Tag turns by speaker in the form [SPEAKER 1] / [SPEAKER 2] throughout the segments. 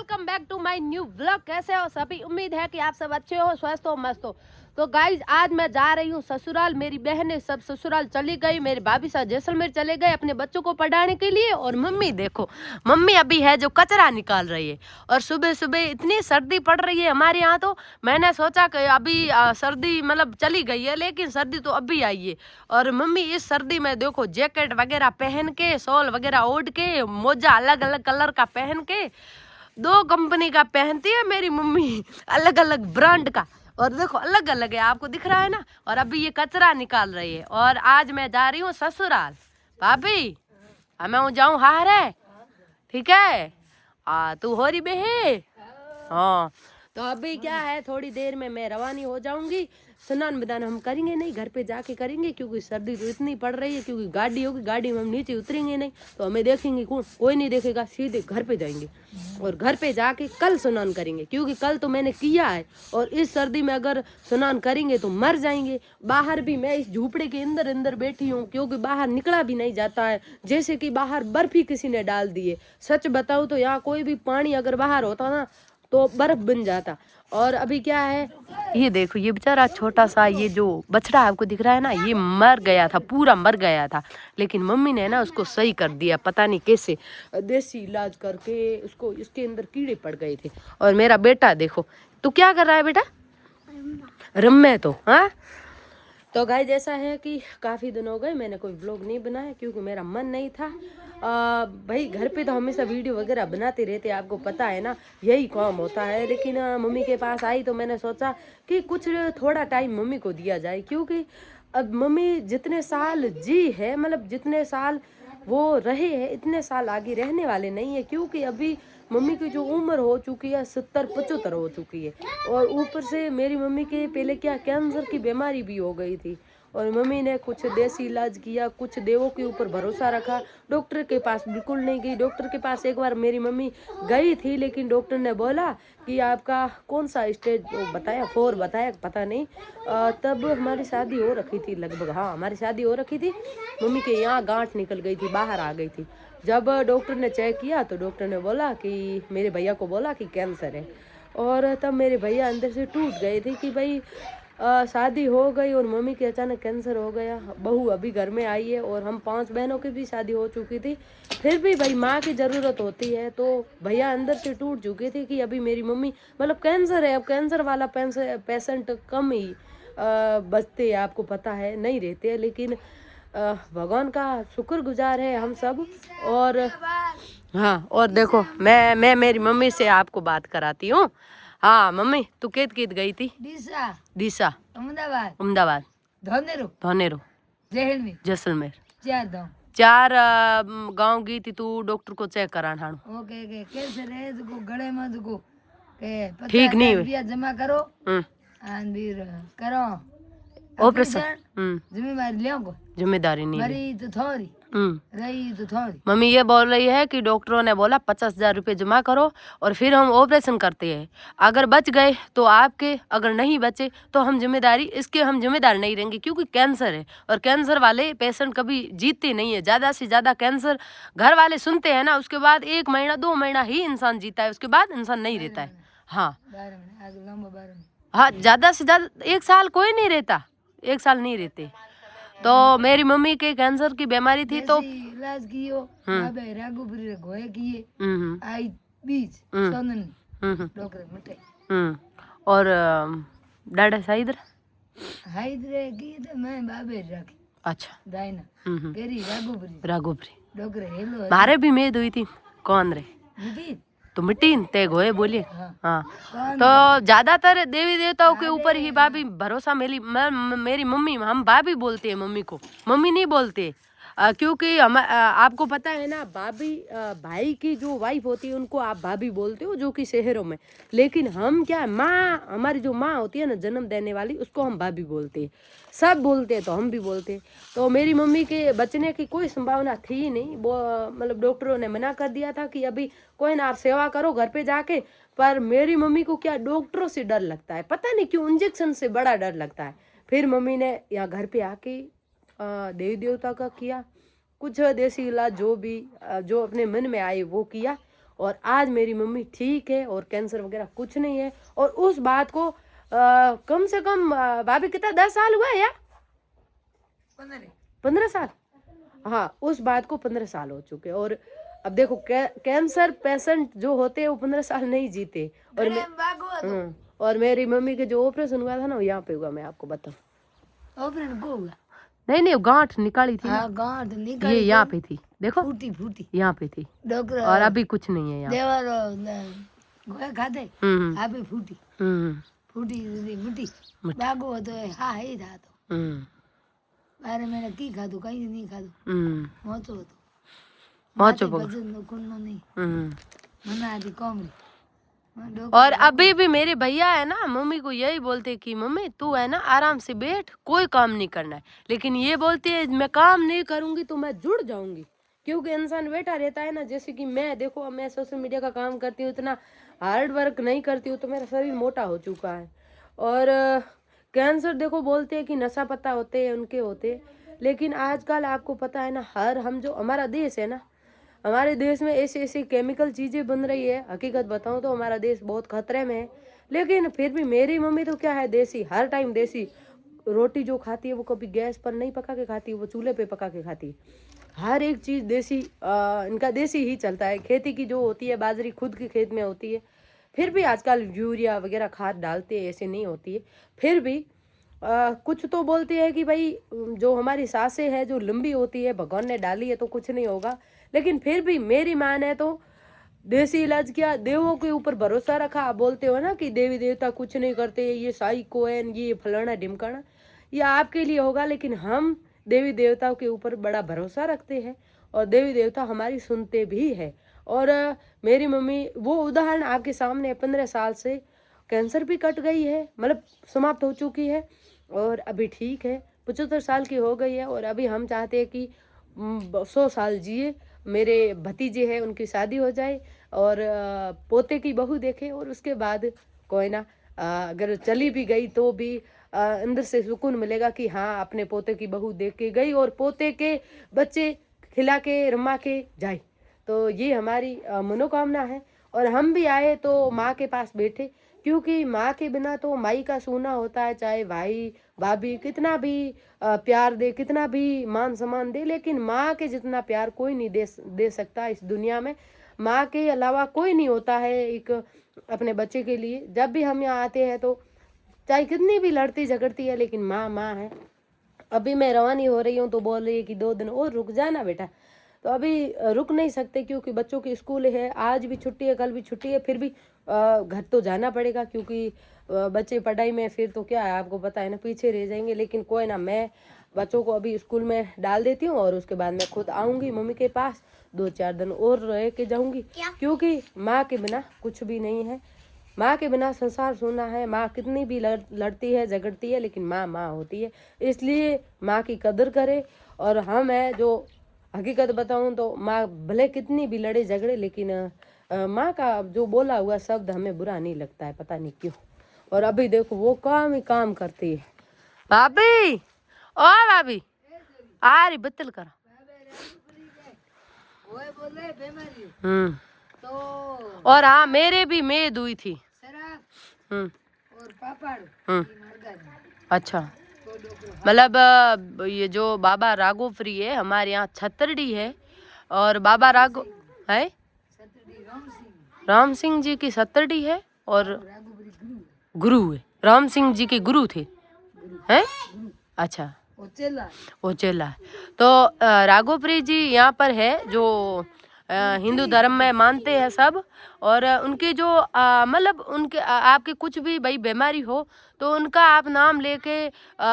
[SPEAKER 1] Welcome back to my new vlog. कैसे हो सभी? उम्मीद है कि आप सब अच्छे हो, स्वस्थ हो, मस्त हो। तो गाइज आज मैं जा रही हूँ ससुराल। मेरी बहनें सब ससुराल चली गई, मेरे भाभी साहब जैसलमेर चले गए अपने बच्चों को पढ़ाने के लिए। और मम्मी देखो, मम्मी अभी है जो कचरा निकाल रही है। और सुबह सुबह इतनी सर्दी पड़ रही है हमारे यहाँ, तो मैंने सोचा कि अभी सर्दी मतलब चली गई है, लेकिन सर्दी तो अभी आई है। और मम्मी इस सर्दी में देखो जैकेट वगैरह पहन के, शॉल वगैरह ओढ़ के, मोजा अलग अलग कलर का पहन के, 2 कंपनी का पहनती है मेरी मम्मी, अलग अलग ब्रांड का। और देखो अलग अलग है, आपको दिख रहा है ना। और अभी ये कचरा निकाल रही है। और आज मैं जा रही हूँ ससुराल। भाभी मैं जाऊँ हार है, ठीक है? तू हो रही बे? हाँ। तो अभी क्या है, थोड़ी देर में मैं रवानी हो जाऊंगी। स्नान विधान हम करेंगे नहीं, घर पे जाके करेंगे, क्योंकि सर्दी तो इतनी पड़ रही है। क्योंकि गाड़ी होगी, गाड़ी में हम नीचे उतरेंगे नहीं तो हमें देखेंगे कौन? कोई नहीं देखेगा। सीधे घर पे जाएंगे और घर पे जाके कल स्नान करेंगे, क्योंकि कल तो मैंने किया है। और इस सर्दी में अगर स्नान करेंगे तो मर जाएंगे। बाहर भी मैं इस झूपड़े के अंदर अंदर बैठी हूँ, क्योंकि बाहर निकला भी नहीं जाता है। जैसे कि बाहर बर्फ ही किसी ने डाल दी है। सच बताऊँ तो यहाँ कोई भी पानी अगर बाहर होता ना तो बर्फ बन जाता। और अभी क्या है, ये देखो, ये बेचारा छोटा सा ये जो बछड़ा आपको दिख रहा है ना, ये मर गया था, पूरा मर गया था। लेकिन मम्मी ने ना उसको सही कर दिया, पता नहीं कैसे, देसी इलाज करके उसको। इसके अंदर कीड़े पड़ गए थे। और मेरा बेटा देखो, तू क्या कर रहा है बेटा? रम्मे तो हाँ। तो गाइस ऐसा है कि काफ़ी दिन हो गए मैंने कोई व्लॉग नहीं बनाया, क्योंकि मेरा मन नहीं था। भाई घर पे तो हमेशा वीडियो वगैरह बनाते रहते, आपको पता है ना, यही काम होता है। लेकिन मम्मी के पास आई तो मैंने सोचा कि कुछ थोड़ा टाइम मम्मी को दिया जाए, क्योंकि अब मम्मी जितने साल जी है, मतलब जितने साल वो रहे हैं, इतने साल आगे रहने वाले नहीं है। क्योंकि अभी मम्मी की जो उम्र हो चुकी है 70-75 हो चुकी है। और ऊपर से मेरी मम्मी के पहले क्या कैंसर की बीमारी भी हो गई थी। और मम्मी ने कुछ देसी इलाज किया, कुछ देवों के ऊपर भरोसा रखा, डॉक्टर के पास बिल्कुल नहीं गई। डॉक्टर के पास एक बार मेरी मम्मी गई थी, लेकिन डॉक्टर ने बोला कि आपका कौन सा स्टेज बताया, 4 बताया, पता नहीं। तब हमारी शादी हो रखी थी लगभग, हाँ हमारी शादी हो रखी थी। मम्मी के यहाँ गांठ निकल गई थी, बाहर आ गई थी। जब डॉक्टर ने चेक किया तो डॉक्टर ने बोला कि मेरे भैया को बोला कि कैंसर है। और तब मेरे भैया अंदर से टूट गए थे कि भाई शादी हो गई और मम्मी के अचानक कैंसर हो गया। बहू अभी घर में आई है और हम 5 बहनों की भी शादी हो चुकी थी। फिर भी भाई माँ की ज़रूरत होती है, तो भैया अंदर से टूट चुके थे कि अभी मेरी मम्मी मतलब कैंसर है। अब कैंसर वाला पेशेंट कम ही बचते हैं, आपको पता है, नहीं रहते हैं। लेकिन भगवान का शुक्रगुजार है हम सब। और हाँ, और देखो मैं मेरी मम्मी से आपको बात कराती हूँ। हाँ मम्मी, तू केत केत गई थी? दिशा
[SPEAKER 2] अहमदाबाद,
[SPEAKER 1] अहमदाबाद,
[SPEAKER 2] धोनेरो,
[SPEAKER 1] धोनेरो,
[SPEAKER 2] जैसलमेर,
[SPEAKER 1] जैसलमेर। 4
[SPEAKER 2] 4
[SPEAKER 1] गांव गई थी तू डॉक्टर को चेक कराना।
[SPEAKER 2] ओके के कैंसर है तो गले में तो के
[SPEAKER 1] ठीक नहीं हुई।
[SPEAKER 2] रुपया जमा करो and फिर करो
[SPEAKER 1] ऑपरेशन।
[SPEAKER 2] जिम्मेदारी लियो को
[SPEAKER 1] जिम्मेदारी नहीं ली।
[SPEAKER 2] मरी तो थोड़ी रही तो थोड़ी।
[SPEAKER 1] मम्मी ये बोल रही है कि डॉक्टरों ने बोला 50,000 रुपये जमा करो और फिर हम ऑपरेशन करते हैं। अगर बच गए तो आपके, अगर नहीं बचे तो हम जिम्मेदार नहीं रहेंगे, क्योंकि कैंसर है। और कैंसर वाले पेशेंट कभी जीतते नहीं है। ज़्यादा से ज़्यादा कैंसर घर वाले सुनते हैं ना, उसके बाद 1 महीना 2 महीना ही इंसान जीता है, उसके बाद इंसान नहीं रहता है। हाँ हाँ, ज़्यादा से ज़्यादा 1 साल कोई नहीं रहता, 1 साल नहीं रहते। तो मेरी मम्मी के कैंसर की बीमारी थी तो
[SPEAKER 2] इलाज कियो बाबे राघुपुरी गोए किए आई बीच सोनन डॉक्टर मिठाई
[SPEAKER 1] और डाडा साइदर
[SPEAKER 2] हाइदरे की तो मैं बाबे राखी।
[SPEAKER 1] अच्छा,
[SPEAKER 2] दाइना केरी
[SPEAKER 1] राघोपुरी
[SPEAKER 2] डॉक्टर हेलो
[SPEAKER 1] मारे भी मेद हुई थी। कौन रे?
[SPEAKER 2] निकी
[SPEAKER 1] तो मिट्टी ते गोए बोलिए। हाँ, तो ज्यादातर देवी देवताओं के ऊपर ही भाभी भरोसा मेरी मम्मी, हम भाभी बोलते हैं मम्मी को, मम्मी नहीं बोलते। क्योंकि हम आपको पता है ना, भाभी भाई की जो वाइफ होती है उनको आप भाभी बोलते हो, जो कि शहरों में। लेकिन हम क्या, माँ, हमारी जो माँ होती है ना जन्म देने वाली, उसको हम भाभी बोलते हैं। सब बोलते हैं तो हम भी बोलते हैं। तो मेरी मम्मी के बचने की कोई संभावना थी ही नहीं। वो मतलब डॉक्टरों ने मना कर दिया था कि अभी कोई ना, आप सेवा करो घर पे जाके। पर मेरी मम्मी को क्या डॉक्टरों से डर लगता है, पता नहीं क्यों, इंजेक्शन से बड़ा डर लगता है। फिर मम्मी ने यहाँ घर पे आके देवी देवता का किया, कुछ देसी इलाज जो भी जो अपने मन में आए वो किया। और आज मेरी मम्मी ठीक है और कैंसर वगैरह कुछ नहीं है। और उस बात को कम से कम भाभी कितना 10 साल हुआ है या 15 साल, हाँ उस बात को 15 साल हो चुके। और अब देखो कैंसर पेशेंट जो होते हैं वो 15 साल नहीं जीते। और मेरी मम्मी के जो ऑपरेशन हुआ था ना वो यहाँ पे हुआ, मैं आपको बताऊँ।
[SPEAKER 2] ऑपरेशन को हुआ?
[SPEAKER 1] नहीं गांठ निकाली थी।
[SPEAKER 2] हाँ, गांठ निकाली।
[SPEAKER 1] ये यहाँ पे थी, देखो
[SPEAKER 2] फूटी
[SPEAKER 1] यहाँ पे थी
[SPEAKER 2] डॉक्टर।
[SPEAKER 1] और अभी कुछ नहीं है यहाँ।
[SPEAKER 2] गोया खाते अभी फूटी मिट्टी बागो तो हाँ ही था तो 12 महीने की खाधो कहीं नहीं खाधो मोचो वजन कुन्नो नहीं मना आदि कम।
[SPEAKER 1] और अभी भी मेरे भैया है ना मम्मी को यही बोलते कि मम्मी तू है ना आराम से बैठ, कोई काम नहीं करना है। लेकिन ये बोलती है मैं काम नहीं करूंगी तो मैं जुड़ जाऊंगी, क्योंकि इंसान बैठा रहता है ना। जैसे कि मैं देखो, मैं सोशल मीडिया का काम करती हूँ, इतना हार्ड वर्क नहीं करती हूँ तो मेरा शरीर मोटा हो चुका है। और कैंसर देखो बोलते हैं कि नशा पत्ता होते हैं उनके होते, लेकिन आजकल आपको पता है ना हम जो हमारा देश है ना, हमारे देश में ऐसी केमिकल चीज़ें बन रही है। हकीकत बताऊं तो हमारा देश बहुत खतरे में है। लेकिन फिर भी मेरी मम्मी तो क्या है, देसी, हर टाइम देसी रोटी जो खाती है वो कभी गैस पर नहीं पका के खाती, वो चूल्हे पे पका के खाती है। हर एक चीज़ देसी, इनका देसी ही चलता है। खेती की जो होती है बाजरी खुद के खेत में होती है। फिर भी आजकल यूरिया वगैरह खाद डालते हैं, ऐसे नहीं होती है। फिर भी कुछ तो बोलते हैं कि भाई जो हमारी सांसें हैं जो लंबी होती है भगवान ने डाली है तो कुछ नहीं होगा। लेकिन फिर भी मेरी माँ ने तो देसी इलाज किया, देवों के ऊपर भरोसा रखा। आप बोलते हो ना कि देवी देवता कुछ नहीं करते, ये साई कोयन, ये फलाना ढिमकाना, ये आपके लिए होगा। लेकिन हम देवी देवताओं के ऊपर बड़ा भरोसा रखते हैं और देवी देवता हमारी सुनते भी है। और मेरी मम्मी वो उदाहरण आपके सामने 15 साल से कैंसर भी कट गई है, मतलब समाप्त हो चुकी है और अभी ठीक है, 75 साल की हो गई है। और अभी हम चाहते हैं कि 100 साल जिए। मेरे भतीजे हैं उनकी शादी हो जाए और पोते की बहू देखे, और उसके बाद कोई ना अगर चली भी गई तो भी अंदर से सुकून मिलेगा कि हाँ अपने पोते की बहू देख के गई और पोते के बच्चे खिला के रमा के जाए। तो ये हमारी मनोकामना है। और हम भी आए तो माँ के पास बैठे, क्योंकि माँ के बिना तो माई का सूना होता है। चाहे भाई भाभी कितना भी प्यार दे, कितना भी मान सम्मान दे, लेकिन माँ के जितना प्यार कोई नहीं दे सकता इस दुनिया में। माँ के अलावा कोई नहीं होता है एक अपने बच्चे के लिए। जब भी हम यहाँ आते हैं तो चाहे कितनी भी लड़ती झगड़ती है, लेकिन माँ माँ है। अभी मैं रवानी हो रही हूँ तो बोल रही है कि 2 दिन और रुक जाना बेटा, तो अभी रुक नहीं सकते क्योंकि बच्चों की स्कूल है। आज भी छुट्टी है, कल भी छुट्टी है, फिर भी घर तो जाना पड़ेगा क्योंकि बच्चे पढ़ाई में फिर तो क्या है आपको पता है ना, पीछे रह जाएंगे। लेकिन कोई ना, मैं बच्चों को अभी स्कूल में डाल देती हूँ और उसके बाद मैं खुद आऊँगी मम्मी के पास, 2-4 दिन और रह के जाऊँगी, क्योंकि माँ के बिना कुछ भी नहीं है। माँ के बिना संसार सूना है। माँ कितनी भी लड़ती है झगड़ती है, लेकिन माँ माँ होती है। इसलिए माँ की कदर करे। और हम है जो हकीकत बताऊं तो माँ भले कितनी भी लड़े झगड़े, लेकिन माँ का जो बोला हुआ शब्द हमें बुरा नहीं लगता है, पता नहीं क्यों। और अभी देखो वो काम ही काम करती है। भाभी, ओ भाभी आ रही बत्तल करो। और हाँ मेरे भी मेद हुई थी।
[SPEAKER 2] और पापड़
[SPEAKER 1] अच्छा, मतलब ये जो बाबा राघोफ्री है हमारे यहाँ छतरडी है, और बाबा राघो है राम सिंह जी की छतरडी है और गुरु है, राम सिंह जी के गुरु थे हैं। अच्छा वो चेला है। तो राघोप्री जी यहाँ पर है जो हिंदू धर्म में मानते हैं सब। और उनके जो मतलब उनके आपके कुछ भी भाई बीमारी हो तो उनका आप नाम लेके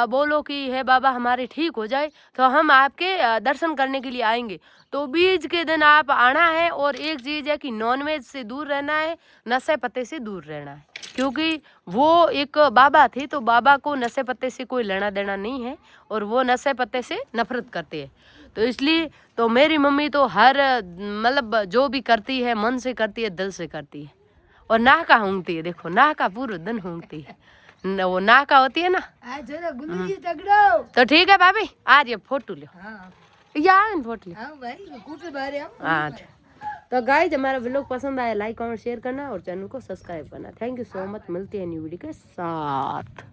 [SPEAKER 1] बोलो कि हे बाबा हमारे ठीक हो जाए, तो हम आपके दर्शन करने के लिए आएंगे। तो बीज के दिन आप आना है। और एक चीज़ है कि नॉनवेज से दूर रहना है, नशे पत्ते से दूर रहना है, क्योंकि वो एक बाबा थे तो बाबा को नशे पत्ते से कोई लेना देना नहीं है और वो नशे पत्ते से नफरत करते हैं। तो इसलिए तो मेरी मम्मी तो हर मतलब जो भी करती है मन से करती है, दिल से करती है। और नाका होंगती है, देखो नाका पूरे दिन होंगती है, वो नाका होती है ना। तो ठीक है भाभी, आज ये फोटो लो। यार फोटो लो। हाँ तो गाइज हमारा व्लॉग पसंद आया लाइक कमेंट शेयर करना और चैनल को सब्सक्राइब करना। थैंक यू सो मच, मिलती है न्यू वीडियो के साथ।